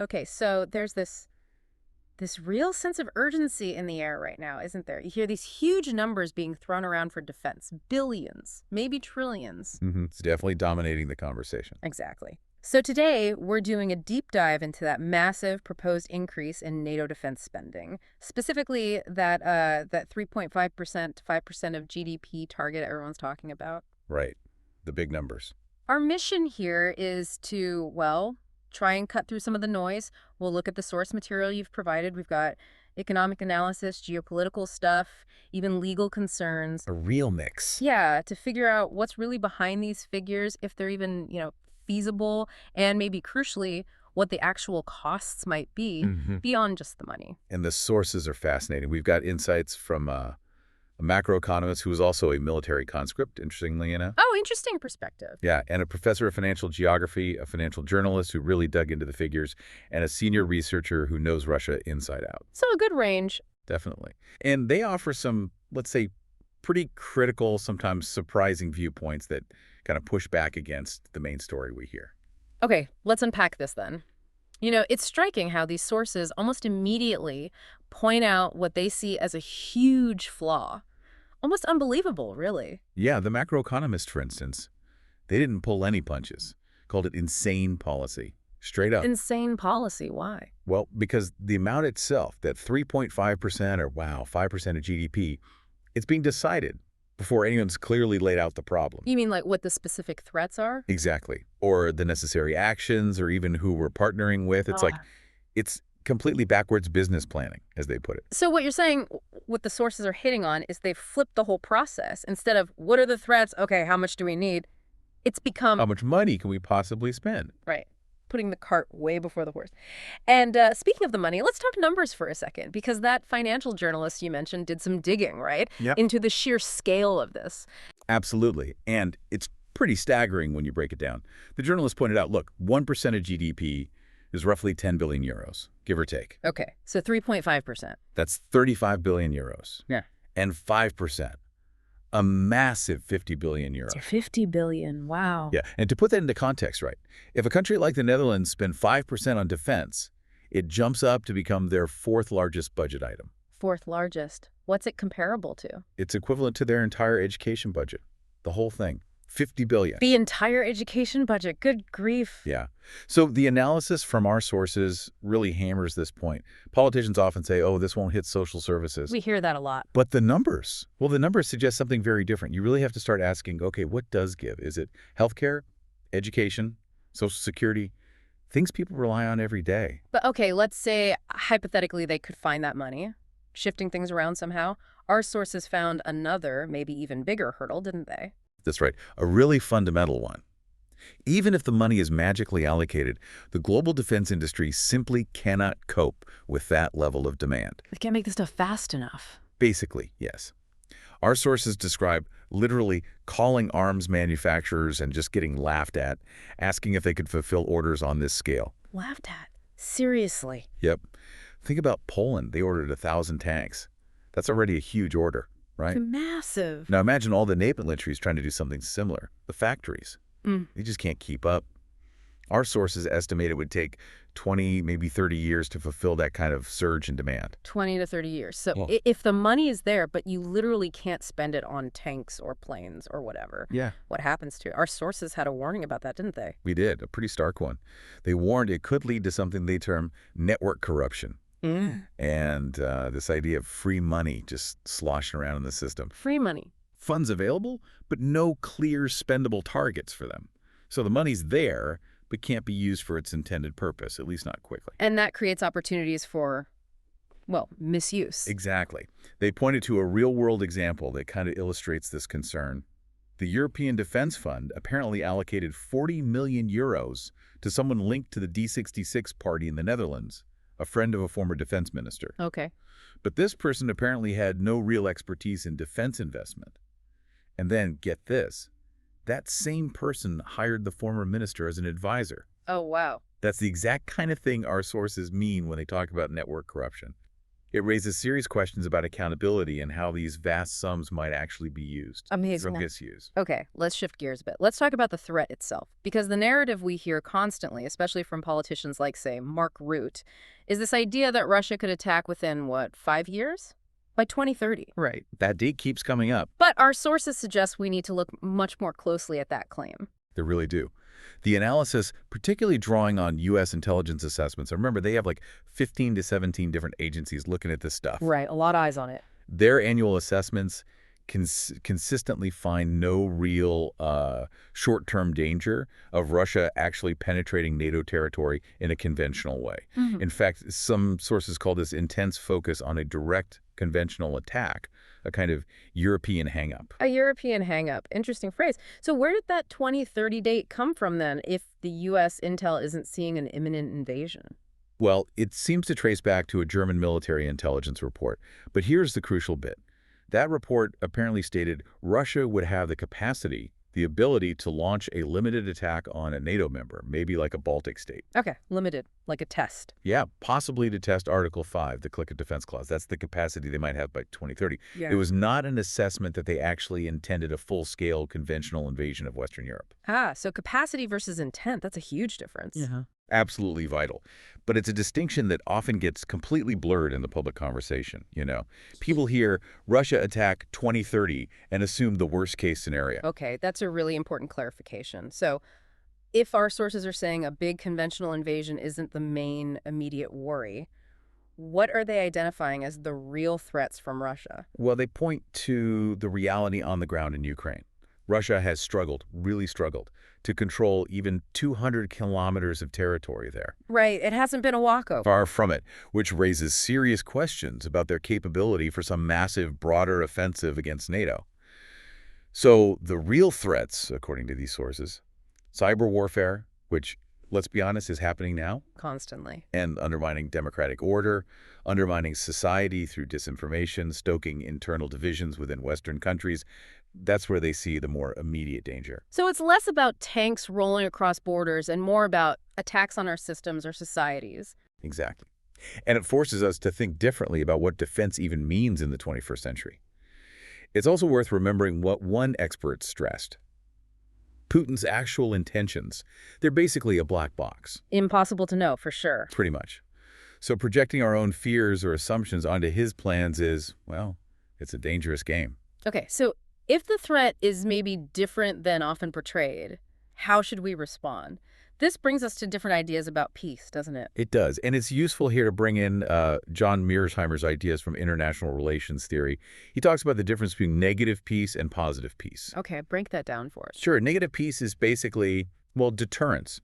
Okay, so there's this real sense of urgency in the air right now, isn't there? You hear these huge numbers being thrown around for defense. Billions, maybe trillions. It's definitely dominating the conversation. Exactly. So today, we're doing a deep dive into that massive proposed increase in NATO defense spending, specifically that 3.5% to 5% of GDP target everyone's talking about. Right. The big numbers. Our mission here is to, well, try and cut through some of the noise. We'll look at the source material you've provided. We've got economic analysis, geopolitical stuff, even legal concerns. A real mix. Yeah, to figure out what's really behind these figures, if they're even, feasible, and maybe crucially, what the actual costs might be beyond just the money. And the sources are fascinating. We've got insights from a macroeconomist who was also a military conscript, interestingly enough. Oh, interesting perspective. Yeah, and a professor of financial geography, a financial journalist who really dug into the figures, and a senior researcher who knows Russia inside out. So a good range. Definitely. And they offer some, let's say, pretty critical, sometimes surprising viewpoints that kind of push back against the main story we hear. Okay, let's unpack this then. It's striking how these sources almost immediately point out what they see as a huge flaw. Almost unbelievable, really. Yeah, the macroeconomist, for instance, they didn't pull any punches. Called it insane policy. Straight up. Insane policy. Why? Well, because the amount itself, that 3.5% or, wow, 5% of GDP, it's being decided before anyone's clearly laid out the problem. You mean like what the specific threats are? Exactly. Or the necessary actions, or even who we're partnering with. It's completely backwards business planning, as they put it. So what you're saying, what the sources are hitting on, is they've flipped the whole process. Instead of, what are the threats? Okay, how much do we need? It's become... How much money can we possibly spend? Right. Putting the cart way before the horse. And speaking of the money, let's talk numbers for a second, because that financial journalist you mentioned did some digging, right? Yep. Into the sheer scale of this. Absolutely. And it's pretty staggering when you break it down. The journalist pointed out, look, 1% of GDP is roughly 10 billion euros, give or take. Okay, so 3.5%. That's 35 billion euros. Yeah. And 5%, a massive 50 billion euros. So 50 billion, wow. Yeah, and to put that into context, right, if a country like the Netherlands spend 5% on defense, it jumps up to become their fourth largest budget item. Fourth largest. What's it comparable to? It's equivalent to their entire education budget, the whole thing. 50 billion. The entire education budget. Good grief. Yeah. So the analysis from our sources really hammers this point. Politicians often say, oh, this won't hit social services. We hear that a lot. But the numbers, well, the numbers suggest something very different. You really have to start asking, okay, what does give? Is it healthcare, education, social security, things people rely on every day? But okay, let's say hypothetically they could find that money, shifting things around somehow. Our sources found another, maybe even bigger hurdle, didn't they? That's right, a really fundamental one. Even if the money is magically allocated, the global defense industry simply cannot cope with that level of demand. They can't make this stuff fast enough. Basically, yes. Our sources describe literally calling arms manufacturers and just getting laughed at, asking if they could fulfill orders on this scale. Laughed at? Seriously? Yep. Think about Poland. They ordered 1,000 tanks. That's already a huge order, right? It's massive. Now imagine all the naval entries trying to do something similar. The factories. They just can't keep up. Our sources estimate it would take 20, maybe 30 years to fulfill that kind of surge in demand. 20 to 30 years. So Oh. if the money is there, but you literally can't spend it on tanks or planes or whatever, Yeah, what happens to it? Our sources had a warning about that, didn't they? we did. A pretty stark one. They warned it could lead to something they term network corruption. And this idea of free money just sloshing around in the system. Free money. Funds available, but no clear spendable targets for them. So the money's there, but can't be used for its intended purpose, at least not quickly. And that creates opportunities for, well, misuse. Exactly. They pointed to a real-world example that kind of illustrates this concern. The European Defense Fund apparently allocated 40 million euros to someone linked to the D66 party in the Netherlands, a friend of a former defense minister. Okay. But this person apparently had no real expertise in defense investment. And then, get this, that same person hired the former minister as an advisor. Oh, wow. That's the exact kind of thing our sources mean when they talk about network corruption. It raises serious questions about accountability and how these vast sums might actually be used or Amazing. misused. Okay, let's shift gears a bit. Let's talk about the threat itself, because the narrative we hear constantly, especially from politicians like, say, Mark Rutte, is this idea that Russia could attack within, what, 5 years? By 2030. Right. That date keeps coming up. But our sources suggest we need to look much more closely at that claim. They really do. The analysis, particularly drawing on U.S. intelligence assessments, and remember, they have like 15 to 17 different agencies looking at this stuff. Right, a lot of eyes on it. Their annual assessments consistently find no real short-term danger of Russia actually penetrating NATO territory in a conventional way. In fact, some sources call this intense focus on a direct conventional attack, a kind of European hang-up. A European hang-up. Interesting phrase. So where did that 2030 date come from then, if the U.S. intel isn't seeing an imminent invasion? Well, it seems to trace back to a German military intelligence report. But here's the crucial bit. That report apparently stated Russia would have the capacity, the ability to launch a limited attack on a NATO member, maybe like a Baltic state. Okay, limited, like a test. Yeah, possibly to test Article 5, the Click of Defense Clause. That's the capacity they might have by 2030. Yeah. It was not an assessment that they actually intended a full-scale conventional invasion of Western Europe. Ah, so capacity versus intent, that's a huge difference. Absolutely vital. But it's a distinction that often gets completely blurred in the public conversation, you know. People hear Russia attack 2030 and assume the worst-case scenario. Okay, that's a really important clarification. So if our sources are saying a big conventional invasion isn't the main immediate worry, what are they identifying as the real threats from Russia? Well, they point to the reality on the ground in Ukraine. Russia has struggled, really struggled, to control even 200 kilometers of territory there. Right, it hasn't been a walkover. Far from it, which raises serious questions about their capability for some massive, broader offensive against NATO. So the real threats, according to these sources, cyber warfare, which, let's be honest, is happening now, Constantly. and undermining democratic order, undermining society through disinformation, stoking internal divisions within Western countries. That's where they see the more immediate danger. So it's less about tanks rolling across borders and more about attacks on our systems or societies. Exactly. And it forces us to think differently about what defense even means in the 21st century. It's also worth remembering what one expert stressed. Putin's actual intentions. They're basically a black box. Impossible to know, for sure. Pretty much. So projecting our own fears or assumptions onto his plans is, well, it's a dangerous game. Okay, so if the threat is maybe different than often portrayed, how should we respond? This brings us to different ideas about peace, doesn't it? It does. And it's useful here to bring in John Mearsheimer's ideas from international relations theory. He talks about the difference between negative peace and positive peace. Okay, break that down for us. Sure. Negative peace is basically, well, deterrence.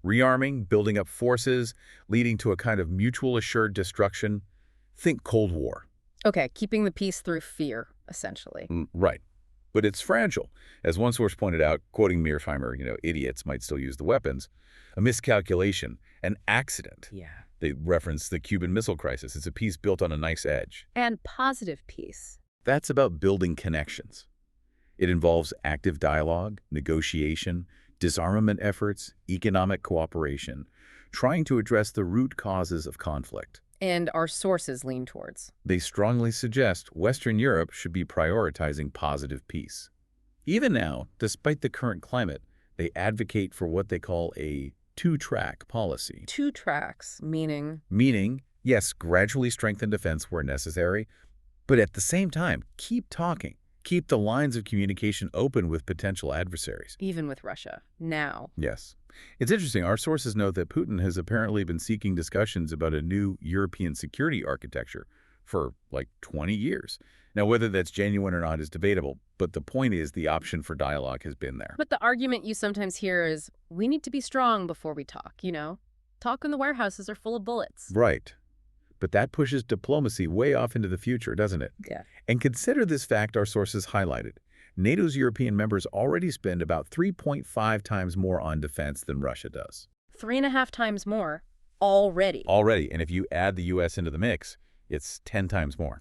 Rearming, building up forces, leading to a kind of mutual assured destruction. Think Cold War. Okay, keeping the peace through fear, essentially. Right. But it's fragile. As one source pointed out, quoting Mearsheimer, idiots might still use the weapons. A miscalculation, an accident. Yeah. They reference the Cuban Missile Crisis. It's a peace built on a nice edge. And positive peace. That's about building connections. It involves active dialogue, negotiation, disarmament efforts, economic cooperation, trying to address the root causes of conflict. And our sources lean towards. They strongly suggest Western Europe should be prioritizing positive peace. Even now, despite the current climate, they advocate for what they call a two-track policy. 2 tracks, meaning? Meaning, yes, gradually strengthen defense where necessary, but at the same time, keep talking. Keep the lines of communication open with potential adversaries. Even with Russia. Now. Yes. It's interesting. Our sources note that Putin has apparently been seeking discussions about a new European security architecture for like 20 years. Now, whether that's genuine or not is debatable, but the point is the option for dialogue has been there. But the argument you sometimes hear is, we need to be strong before we talk, Talk when the warehouses are full of bullets. Right. But that pushes diplomacy way off into the future, doesn't it? Yeah. And consider this fact our sources highlighted. NATO's European members already spend about 3.5 times more on defense than Russia does. 3.5 times more already. Already. And if you add the U.S. into the mix, it's 10 times more.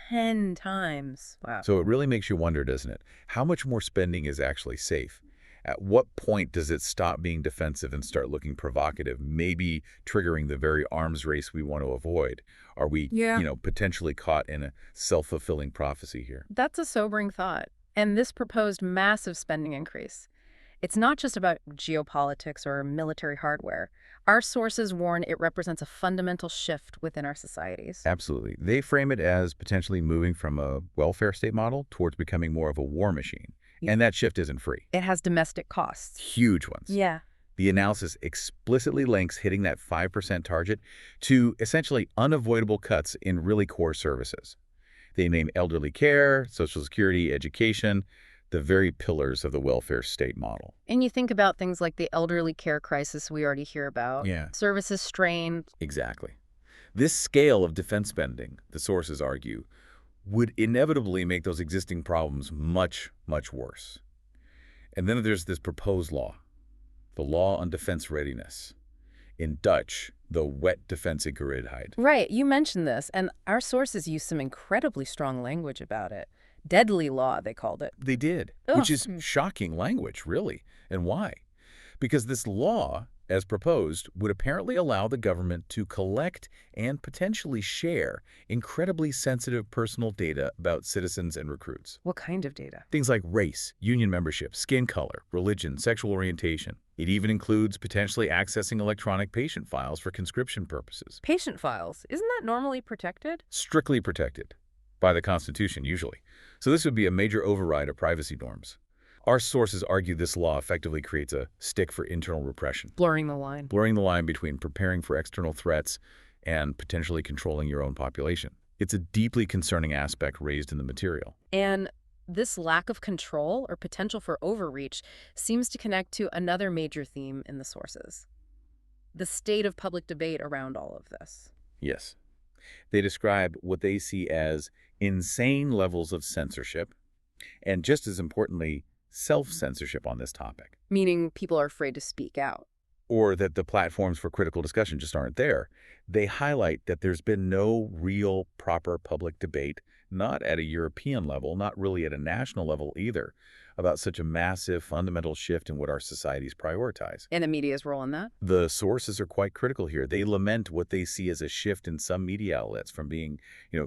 10 times. Wow. So it really makes you wonder, doesn't it? How much more spending is actually safe? At what point does it stop being defensive and start looking provocative, maybe triggering the very arms race we want to avoid? Are we, Yeah. potentially caught in a self-fulfilling prophecy here? That's a sobering thought. And this proposed massive spending increase, it's not just about geopolitics or military hardware. Our sources warn it represents a fundamental shift within our societies. Absolutely. They frame it as potentially moving from a welfare state model towards becoming more of a war machine. Y- And that shift isn't free. It has domestic costs. Huge ones. Yeah. The analysis explicitly links hitting that 5% target to essentially unavoidable cuts in really core services. They name elderly care, Social Security, education, the very pillars of the welfare state model. And you think about things like the elderly care crisis we already hear about. Yeah. Services strained. Exactly. This scale of defense spending, the sources argue, would inevitably make those existing problems much, much worse. And then there's this proposed law, the Law on Defense Readiness. In Dutch, the Wet Defensiegereedheid. Right, you mentioned this, and our sources use some incredibly strong language about it. Deadly law, they called it. They did, Ugh. which is shocking language, really. And why? Because this law, as proposed, would apparently allow the government to collect and potentially share incredibly sensitive personal data about citizens and recruits. What kind of data? Things like race, union membership, skin color, religion, sexual orientation. It even includes potentially accessing electronic patient files for conscription purposes. Patient files. Isn't that normally protected? Strictly protected. By the Constitution, usually. So this would be a major override of privacy norms. Our sources argue this law effectively creates a stick for internal repression, Blurring the line. blurring the line between preparing for external threats and potentially controlling your own population. It's a deeply concerning aspect raised in the material. And this lack of control or potential for overreach seems to connect to another major theme in the sources: the state of public debate around all of this. Yes. They describe what they see as insane levels of censorship, and just as importantly, self-censorship on this topic. Meaning people are afraid to speak out. Or that the platforms for critical discussion just aren't there. They highlight that there's been no real proper public debate, not at a European level, not really at a national level either, about such a massive fundamental shift in what our societies prioritize. And the media's role in that? The sources are quite critical here. They lament what they see as a shift in some media outlets from being,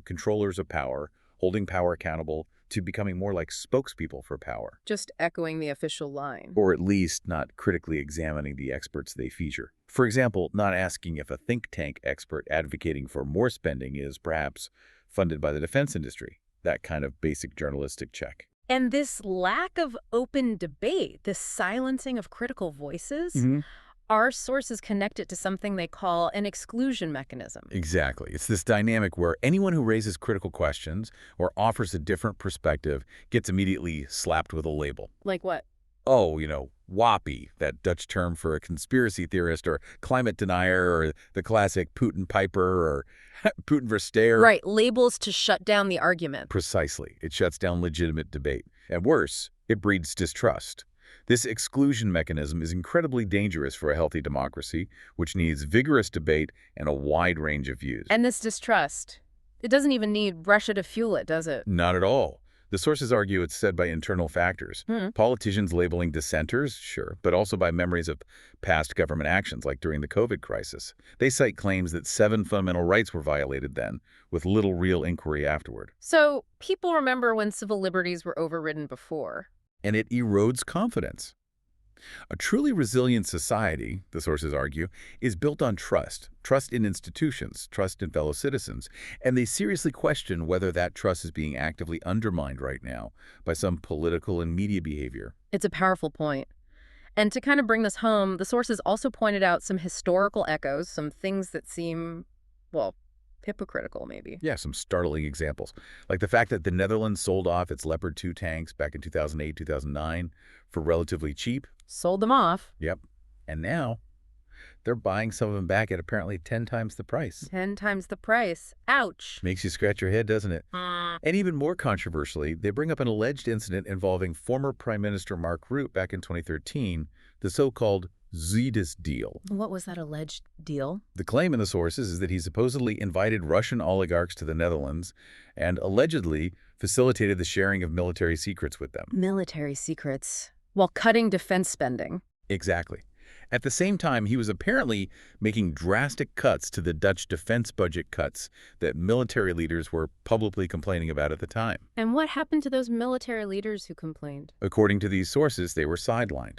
controllers of power, holding power accountable, to becoming more like spokespeople for power. Just echoing the official line. Or at least not critically examining the experts they feature. For example, not asking if a think tank expert advocating for more spending is perhaps funded by the defense industry. That kind of basic journalistic check. And this lack of open debate, this silencing of critical voices, our sources connect it to something they call an exclusion mechanism. Exactly. It's this dynamic where anyone who raises critical questions or offers a different perspective gets immediately slapped with a label. Like what? Oh, wappie, that Dutch term for a conspiracy theorist, or climate denier, or the classic Putin piper, or Putin versteher. Right, labels to shut down the argument. Precisely. It shuts down legitimate debate. And worse, it breeds distrust. This exclusion mechanism is incredibly dangerous for a healthy democracy, which needs vigorous debate and a wide range of views. And this distrust, it doesn't even need Russia to fuel it, does it? Not at all. The sources argue it's set by internal factors. Politicians labeling dissenters, sure, but also by memories of past government actions, like during the COVID crisis. They cite claims that 7 fundamental rights were violated then, with little real inquiry afterward. So people remember when civil liberties were overridden before. And it erodes confidence. A truly resilient society, the sources argue, is built on trust. Trust in institutions, trust in fellow citizens. And they seriously question whether that trust is being actively undermined right now by some political and media behavior. It's a powerful point. And to kind of bring this home, the sources also pointed out some historical echoes, some things that seem, well, hypocritical maybe. Yeah, some startling examples, like the fact that the Netherlands sold off its Leopard 2 tanks back in 2008, 2009 for relatively cheap. Sold them off. Yep. And now they're buying some of them back at apparently 10 times the price. 10 times the price. Ouch. Makes you scratch your head, doesn't it? And even more controversially, they bring up an alleged incident involving former Prime Minister Mark Rutte back in 2013, the so-called Zidas deal. What was that alleged deal? The claim in the sources is that he supposedly invited Russian oligarchs to the Netherlands and allegedly facilitated the sharing of military secrets with them. Military secrets. while cutting defense spending. Exactly. At the same time, he was apparently making drastic cuts to the Dutch defense budget cuts that military leaders were publicly complaining about at the time. And what happened to those military leaders who complained? According to these sources, they were sidelined,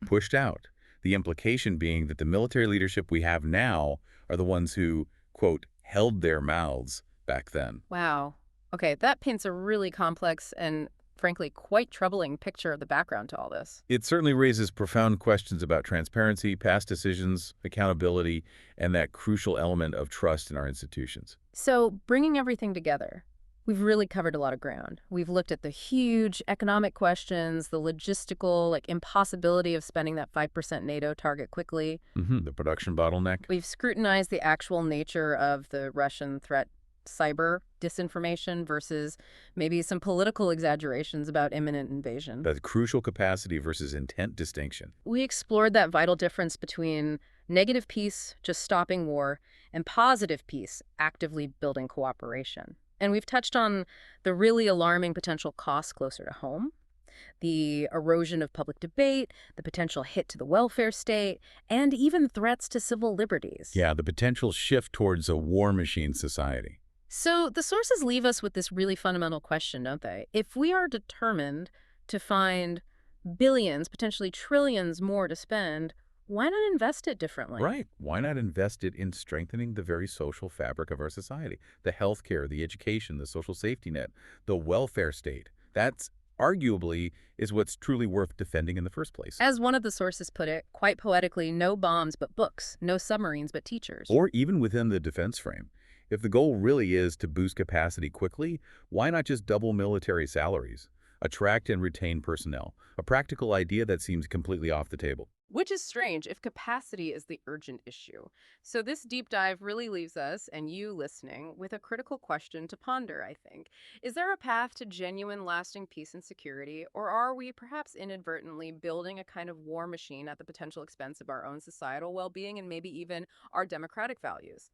pushed out. The implication being that the military leadership we have now are the ones who, quote, held their mouths back then. Wow. Okay, that paints a really complex and, frankly, quite troubling picture of the background to all this. It certainly raises profound questions about transparency, past decisions, accountability, and that crucial element of trust in our institutions. So, bringing everything together, we've really covered a lot of ground. We've looked at the huge economic questions, the logistical, impossibility of spending that 5% NATO target quickly. The production bottleneck. We've scrutinized the actual nature of the Russian threat, cyber disinformation versus maybe some political exaggerations about imminent invasion. That crucial capacity versus intent distinction. We explored that vital difference between negative peace, just stopping war, and positive peace, actively building cooperation. And we've touched on the really alarming potential costs closer to home, the erosion of public debate, the potential hit to the welfare state, and even threats to civil liberties. Yeah, the potential shift towards a war machine society. So the sources leave us with this really fundamental question, don't they? If we are determined to find billions, potentially trillions more to spend, why not invest it differently? Right. Why not invest it in strengthening the very social fabric of our society? The healthcare, the education, the social safety net, the welfare state. That's arguably is what's truly worth defending in the first place. As one of the sources put it, quite poetically, no bombs but books, no submarines but teachers. Or even within the defense frame. If the goal really is to boost capacity quickly, why not just double military salaries? Attract and retain personnel. A practical idea that seems completely off the table. Which is strange if capacity is the urgent issue. So this deep dive really leaves us, and you listening, with a critical question to ponder, I think. Is there a path to genuine lasting peace and security, or are we perhaps inadvertently building a kind of war machine at the potential expense of our own societal well-being and maybe even our democratic values?